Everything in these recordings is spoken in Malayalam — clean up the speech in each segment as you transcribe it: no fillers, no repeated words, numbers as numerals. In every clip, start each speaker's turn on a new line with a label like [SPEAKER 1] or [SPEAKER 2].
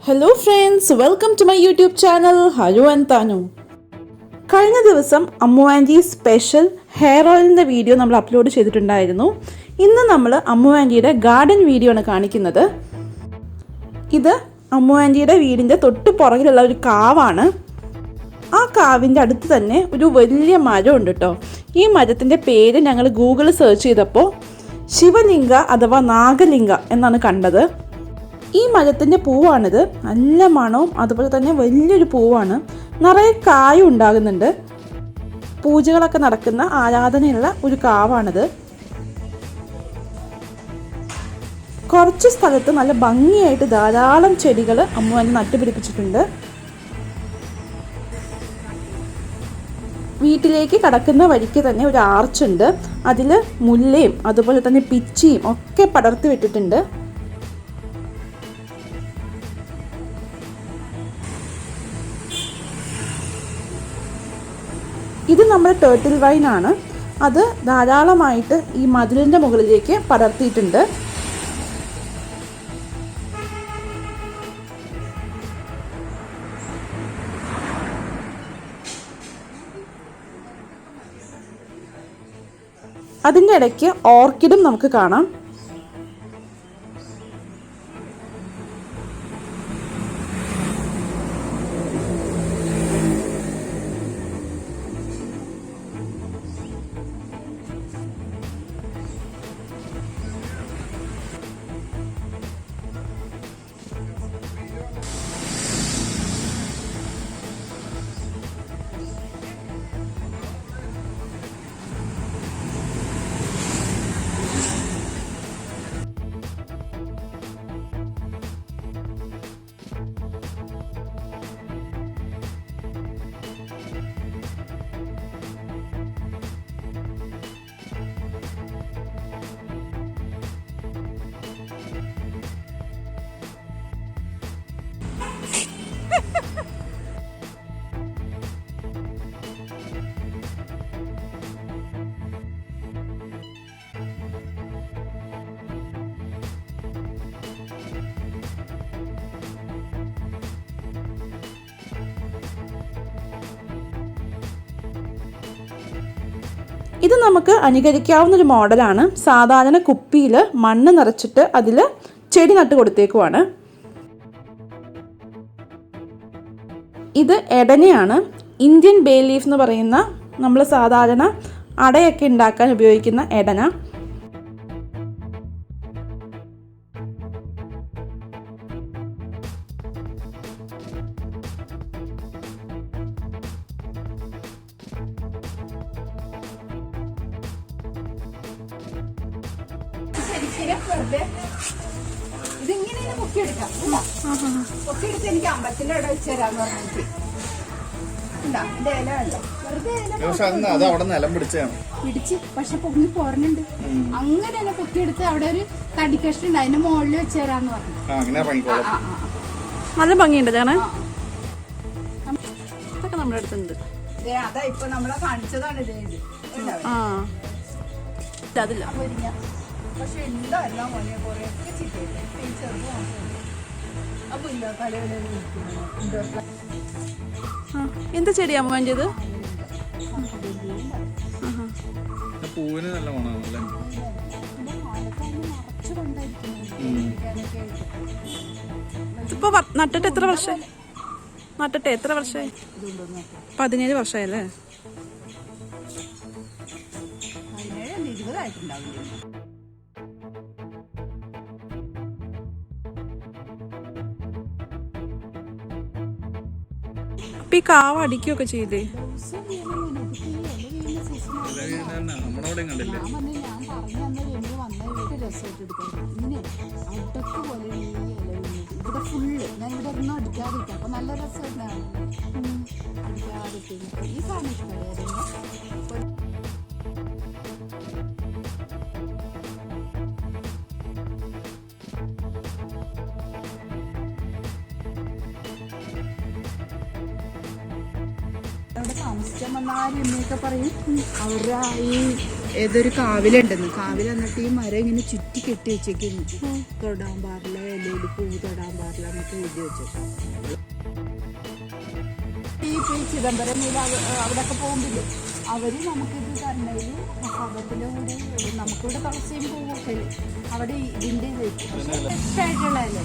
[SPEAKER 1] Hello friends, welcome to my YouTube channel hello and Thanu. കഴിഞ്ഞ ദിവസം അമ്മു ആൻറ്റി സ്പെഷ്യൽ ഹെയർ ഓയിലിൻ്റെ വീഡിയോ നമ്മൾ അപ്ലോഡ് ചെയ്തിട്ടുണ്ടായിരുന്നു. ഇന്ന് നമ്മൾ അമ്മു ആൻറ്റിയുടെ ഗാർഡൻ വീഡിയോ ആണ് കാണിക്കുന്നത്. ഇത് അമ്മു ആൻറ്റിയുടെ വീടിൻ്റെ തൊട്ട് പുറകിലുള്ള ഒരു കാവാണ്. ആ കാവിൻ്റെ അടുത്ത് തന്നെ ഒരു വലിയ മരം ഉണ്ട് കേട്ടോ. ഈ മരത്തിൻ്റെ പേര് ഞങ്ങൾ ഗൂഗിളിൽ സെർച്ച് ചെയ്തപ്പോൾ ശിവലിംഗ അഥവാ നാഗലിംഗ എന്നാണ് കണ്ടത്. ഈ മരത്തിൻ്റെ പൂവാണിത്. നല്ല മണവും അതുപോലെ തന്നെ വലിയൊരു പൂവാണ്. നിറയെ കായും ഉണ്ടാകുന്നുണ്ട്. പൂജകളൊക്കെ നടക്കുന്ന ആരാധനയുള്ള ഒരു കാവാണിത്. കുറച്ച് സ്ഥലത്ത് നല്ല ഭംഗിയായിട്ട് ധാരാളം ചെടികൾ അമ്മു ആൻറ്റി നട്ടുപിടിപ്പിച്ചിട്ടുണ്ട്. വീട്ടിലേക്ക് കടക്കുന്ന വഴിക്ക് തന്നെ ഒരു ആർച്ചുണ്ട്. അതിൽ മുല്ലയും അതുപോലെ തന്നെ പിച്ചിയും ഒക്കെ പടർത്തി വിട്ടിട്ടുണ്ട്. ഇത് നമ്മുടെ ടേർട്ടിൽ വൈനാണ്. അത് ധാരാളമായിട്ട് ഈ മതിലിൻ്റെ മുകളിലേക്ക് പടർത്തിയിട്ടുണ്ട്. അതിൻ്റെ ഇടയ്ക്ക് ഓർക്കിഡും നമുക്ക് കാണാം. ഇത് നമുക്ക് അനുകരിക്കാവുന്നൊരു മോഡലാണ്. സാധാരണ കുപ്പിയിൽ മണ്ണ് നിറച്ചിട്ട് അതിൽ ചെടി നട്ട് കൊടുത്തേക്കുവാണ്. ഇത് എടനയാണ്. ഇന്ത്യൻ ബേ ലീഫ് എന്ന് പറയുന്ന നമ്മൾ സാധാരണ അടയൊക്കെ ഉണ്ടാക്കാൻ ഉപയോഗിക്കുന്ന എടന.
[SPEAKER 2] ഇതിങ്ങനെ പൊക്കിയെടുക്കാം. പൊക്കിയെടുത്ത് എനിക്ക് അമ്പലത്തിന്റെ അവിടെ വെച്ച് തരാന്ന് പറഞ്ഞിട്ട് പിടിച്ച് പക്ഷെ പൊങ്ങി പോരണുണ്ട്. അങ്ങനെ തന്നെ പൊക്കിയെടുത്ത് അവിടെ ഒരു തടിക്കഷ്ണം ഉണ്ട്, അതിന്റെ മുകളിൽ വെച്ച് തരാന്ന് പറഞ്ഞു.
[SPEAKER 1] നല്ല ഭംഗിയുണ്ട് കാണാൻ. ഇതൊക്കെ നമ്മുടെ അടുത്തുണ്ട്.
[SPEAKER 2] അതാ ഇപ്പൊ നമ്മളെ കാണിച്ചതാണ് ഇത്.
[SPEAKER 1] അതില്ല
[SPEAKER 2] പക്ഷെ എന്താ എല്ലാം മോനെ കുറേ ചെറുത് അപ്പൊ ഇല്ല തലവില
[SPEAKER 1] എന്ത് ചെടിയാ വേണ്ടത്?
[SPEAKER 3] പൂവിന് നല്ല മണമാണല്ലേ.
[SPEAKER 1] ഇതിപ്പോ നട്ടിട്ട് എത്ര വർഷമായി? 17 വർഷമായല്ലേ?
[SPEAKER 2] 20 ആയിട്ടുണ്ടാവില്ല.
[SPEAKER 1] അപ്പൊ ഈ കാവ് അടിക്കുകയൊക്കെ ചെയ്തേ?
[SPEAKER 2] ഇവിടെ ഫുള്ള് ഞാൻ ഇവിടെ ഒന്നും അടിക്കാതിരിക്കാം. അപ്പൊ നല്ല രസമുണ്ടാവും. അടിക്കാതിരിക്കും. ഈ സാധനം ഇഷ്ടമായിരുന്നു. അവിടെ താമസിക്കാൻ വന്നാലും എന്നൊക്കെ പറയും അവരുടെ ഈ ഏതൊരു കാവിലുണ്ടെന്ന്. കാവിൽ എന്നിട്ട് ഈ മരം ഇങ്ങനെ ചുറ്റി കെട്ടി വെച്ചേക്കുന്നു. തൊടാൻ പാടില്ല, ഇലയിൽ പൂ തൊടാൻ പാടില്ല എന്നൊക്കെ എഴുതി വെച്ചു. ഈ ചിദംബരം അവിടെയൊക്കെ പോകുമ്പോൾ അവര് നമുക്കിത് തന്നതിൽ പ്രസാദത്തിന്റെ കൂടെ നമുക്കിവിടെ തുളസിയും പൂവൊക്കെ അവിടെ ഇതിൻ്റെ ഫ്രഷായിട്ടുള്ള ഇല,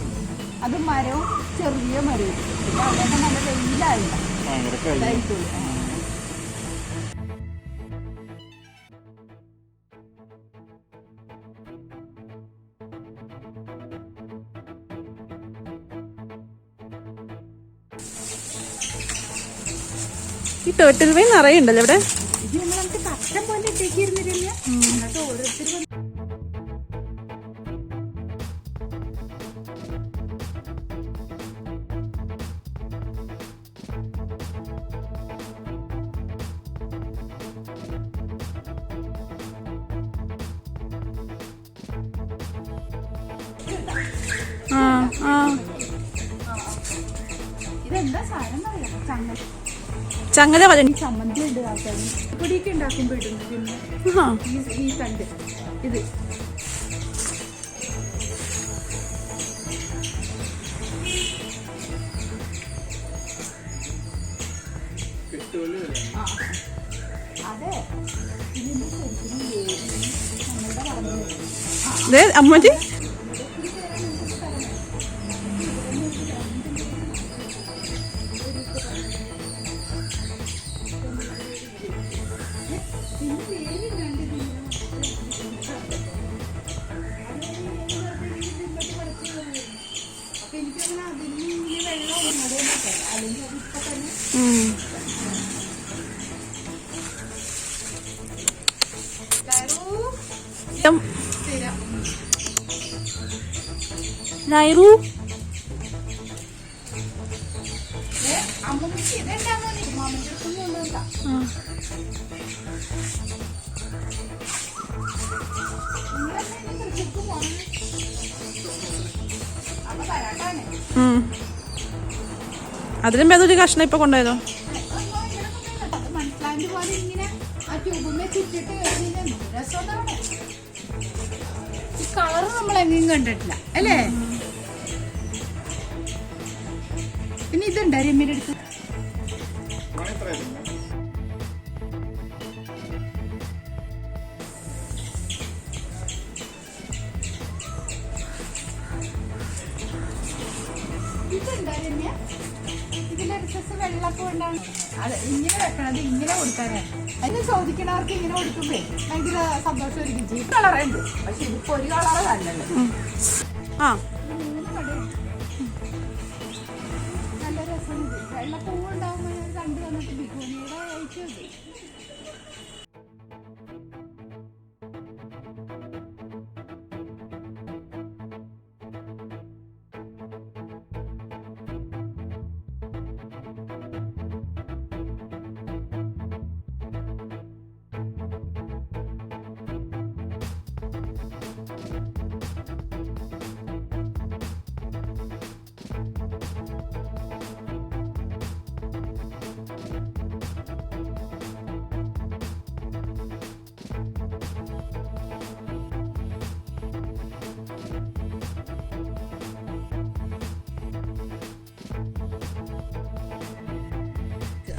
[SPEAKER 2] അത് മരവും ചെറിയ മരവും. പിന്നെ അവിടെ നല്ല വെയിലായില്ല ഇതായിട്ടുള്ളൂ.
[SPEAKER 1] ഈ ടേർട്ടിൽ വെയിൻ നിറയുണ്ടല്ലോ ഇവിടെ.
[SPEAKER 2] ഇത് നമുക്ക് കഷ്ടം പോലെ ഇട്ടേക്കിരുന്നില്ല. എന്നിട്ട് ഓരോരുത്തർ ഇതെന്താ സാധനം പറയാം.
[SPEAKER 1] ചങ്ങല പറഞ്ഞു
[SPEAKER 2] ചമ്മന്തി ഉണ്ട് ആൾക്കാർ പൊടിയൊക്കെ ഉണ്ടാക്കുമ്പോ ഇടുന്നു. പിന്നെ ഈ തണ്ട് ഇത് അതെ ഇതിന്റെ നമ്മളുടെ
[SPEAKER 1] അമ്മജി നൈറു അതിലും ഏതൊരു കഷ്ണം ഇപ്പൊ കൊണ്ടുപോയതോ.
[SPEAKER 2] കളറ് നമ്മളെങ്ങും കണ്ടിട്ടില്ല അല്ലേ. പിന്നെ ഇതുണ്ട് രമ്യയുടെ അടുത്ത്. ഇതുണ്ട് രമ്യ. ഇതിലൊരു വെള്ളപ്പം ഉണ്ടാണ്. അത് ഇങ്ങനെ വെക്കണത് ഇങ്ങനെ കൊടുക്കാനാണ്. അതിന് ചോദിക്കണവർക്ക് ഇങ്ങനെ കൊടുക്കുമ്പേ ഭയങ്കര സന്തോഷമായിരിക്കും. ഈ കളറുണ്ട്, പക്ഷെ ഇതിപ്പോ ഒരു കളറ് നല്ലല്ലോ. നല്ല രസം. വെള്ളപ്പൂവ് ഉണ്ടാവുമ്പോൾ ഞാൻ കണ്ടു വന്നിട്ട് ബിഗോണിയുടെ അയച്ചത്.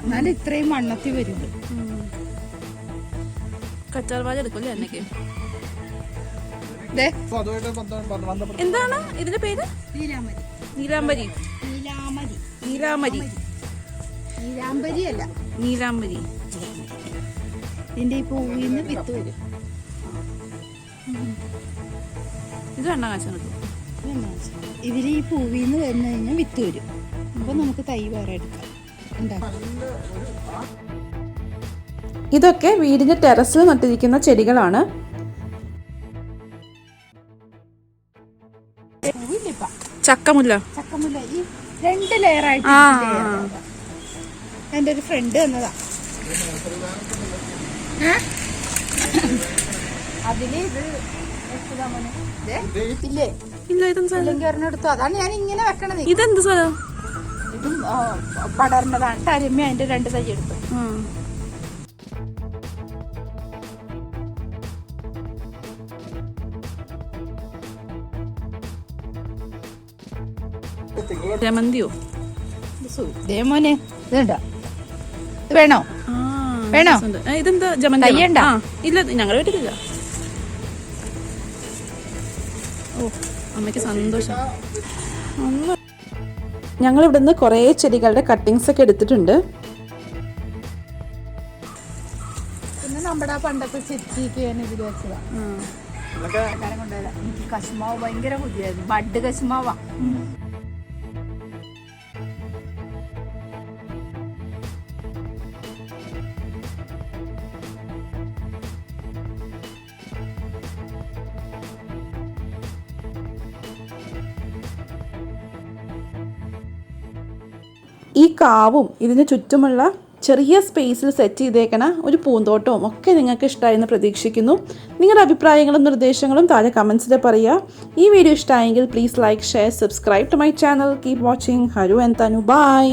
[SPEAKER 2] എന്നാലും ഇത്രയും വണ്ണത്തിൽ വരും.
[SPEAKER 1] കച്ചാർവാഴ എടുക്കൂല്ലേ എന്നൊക്കെ. എന്താണ് ഇതിന്റെ പേര്?
[SPEAKER 2] നീലാമരി.
[SPEAKER 1] നീലാംബരി.
[SPEAKER 2] നീലാമരി.
[SPEAKER 1] നീലാമരി.
[SPEAKER 2] നീലാംബരി അല്ല,
[SPEAKER 1] നീലാംബരി.
[SPEAKER 2] ഇതിന്റെ ഈ പൂവിൽ നിന്ന് വിത്ത് വരും.
[SPEAKER 1] ഇത് എണ്ണ കാശം കിട്ടും.
[SPEAKER 2] ഇതിൽ ഈ പൂവിൽ നിന്ന് വന്നു കഴിഞ്ഞാൽ വിത്ത് വരും. അപ്പൊ നമുക്ക് തൈ വേറെ എടുക്കാം.
[SPEAKER 1] ഇതൊക്കെ വീടിന്റെ ടെറസിൽ നട്ടിരിക്കുന്ന ചെടികളാണ്. ചക്കമുല്ല.
[SPEAKER 2] ചക്കമുല്ല ഈ 2 ലെയറായിട്ട് എൻ്റെ ഒരു ഫ്രണ്ട് തന്നതാ. അതില് ഇത് ഇല്ലേ
[SPEAKER 1] ഇല്ല, ഇതെന്താ
[SPEAKER 2] എടുത്തു. അതാണ് ഞാൻ ഇങ്ങനെ വെക്കണത്.
[SPEAKER 1] ഇതെന്ത് സ്ഥലം?
[SPEAKER 2] ഇതും പടർന്നതാണ്. തരമ്മ അതിന്റെ 2 തൈ എടുത്തു.
[SPEAKER 1] ജമന്തിയോ?
[SPEAKER 2] ദേ മോനെ ഇതുണ്ടോ? ഇത് വേണോ? വേണോ?
[SPEAKER 1] ഇതെന്താ ജമന്തി?
[SPEAKER 2] തയ്യണ്ട?
[SPEAKER 1] ഇല്ല, ഞങ്ങളുടെ വീട്ടിലില്ല. ഓ, അമ്മയ്ക്ക് സന്തോഷം. ഞങ്ങൾ ഇവിടുന്ന് കുറേ ചെടികളുടെ കട്ടിങ്സ് ഒക്കെ എടുത്തിട്ടുണ്ട്.
[SPEAKER 2] പിന്നെ നമ്മുടെ പണ്ടത്തെ ചെത്തിക്ക് ഇതിൽ വെച്ചതാ. എനിക്ക് കശുമാവ് ഭയങ്കര ബുദ്ധിയായിരുന്നു. ബഡ് കശുമാവാ.
[SPEAKER 1] ഈ കാവും ഇതിന് ചുറ്റുമുള്ള ചെറിയ സ്പേസിൽ സെറ്റ് ചെയ്തേക്കണ ഒരു പൂന്തോട്ടവും ഒക്കെ നിങ്ങൾക്ക് ഇഷ്ടമായെന്ന് പ്രതീക്ഷിക്കുന്നു. നിങ്ങളുടെ അഭിപ്രായങ്ങളും നിർദ്ദേശങ്ങളും താഴെ കമൻസിൽ പറയുക. ഈ വീഡിയോ ഇഷ്ടമായെങ്കിൽ please like, share, subscribe to my channel. Keep watching. Haru and Thanu. By.